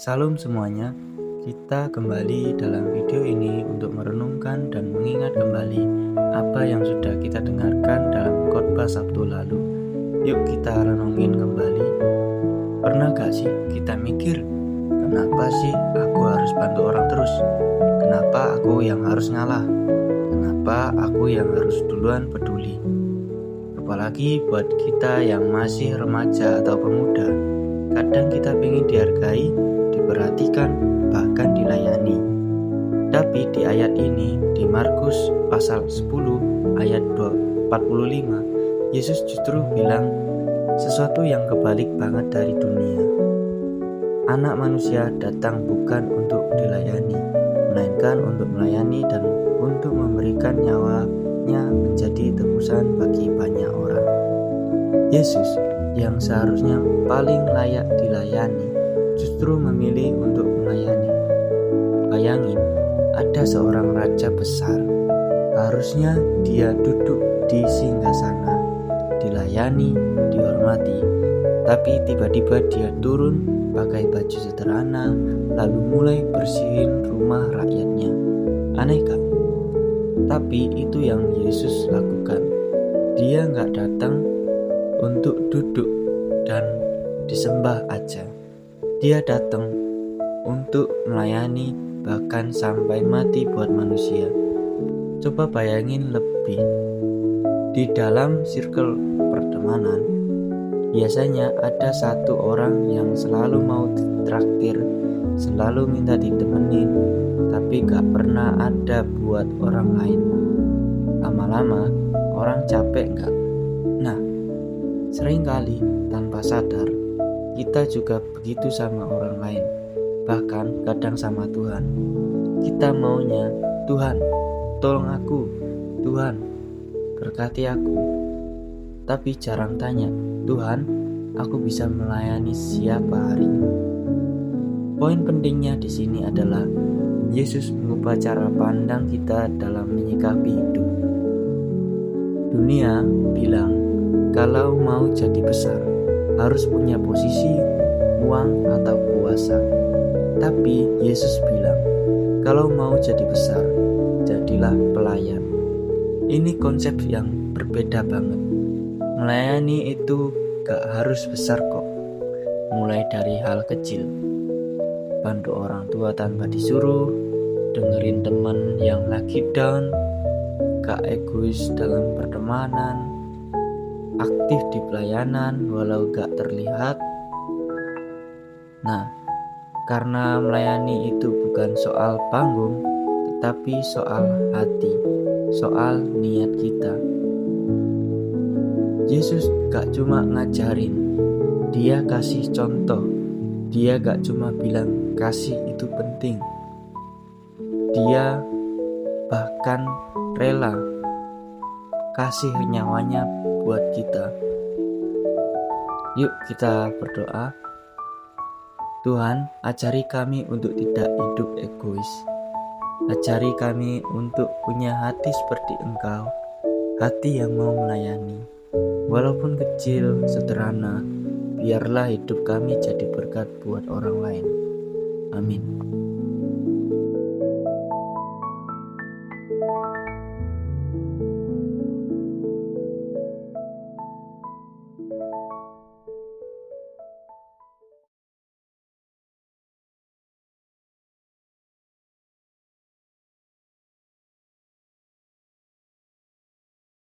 Salam semuanya, kita kembali dalam video ini untuk merenungkan dan mengingat kembali apa yang sudah kita dengarkan dalam khotbah Sabtu lalu. Yuk kita renungin kembali. Pernah gak sih kita mikir, kenapa sih aku harus bantu orang terus? Kenapa aku yang harus ngalah? Kenapa aku yang harus duluan peduli? Apalagi buat kita yang masih remaja atau pemuda, kadang kita ingin dihargai, diperhatikan, bahkan dilayani. Tapi di ayat ini, di Markus pasal 10 ayat 45, Yesus justru bilang sesuatu yang kebalik banget dari dunia. Anak manusia datang bukan untuk dilayani, melainkan untuk melayani dan untuk memberikan nyawanya menjadi tebusan bagi banyak orang. Yesus yang seharusnya paling layak dilayani justru memilih untuk melayani. Bayangin, ada seorang raja besar, harusnya dia duduk di singgasana, dilayani, dihormati, tapi tiba-tiba dia turun pakai baju sederhana, lalu mulai bersihin rumah rakyatnya. Aneh kan? Tapi itu yang Yesus lakukan. Dia gak datang untuk duduk dan disembah aja. Dia datang untuk melayani, bahkan sampai mati buat manusia. Coba bayangin lebih. Di dalam circle pertemanan, biasanya ada satu orang yang selalu mau ditraktir, selalu minta ditemenin, tapi gak pernah ada buat orang lain. Lama-lama orang capek gak? Nah, seringkali tanpa sadar kita juga begitu sama orang lain, bahkan kadang sama Tuhan. Kita maunya, Tuhan, tolong aku, Tuhan, berkati aku. Tapi jarang tanya, Tuhan, aku bisa melayani siapa hari ini? Poin pentingnya di sini adalah Yesus mengubah cara pandang kita dalam menyikapi hidup. Dunia bilang, kalau mau jadi besar, harus punya posisi, uang, atau kuasa. Tapi Yesus bilang, kalau mau jadi besar, jadilah pelayan. Ini konsep yang berbeda banget. Melayani itu gak harus besar kok. Mulai dari hal kecil, bantu orang tua tanpa disuruh, dengerin teman yang lagi down, gak egois dalam pertemanan, aktif di pelayanan walau gak terlihat. Nah, karena melayani itu bukan soal panggung, tetapi soal hati, soal niat kita. Yesus gak cuma ngajarin, dia kasih contoh. Dia gak cuma bilang kasih itu penting, dia bahkan rela kasih nyawanya buat kita. Yuk kita berdoa. Tuhan, ajari kami untuk tidak hidup egois. Ajari kami untuk punya hati seperti Engkau, hati yang mau melayani. Walaupun kecil, sederhana, biarlah hidup kami jadi berkat buat orang lain. Amin.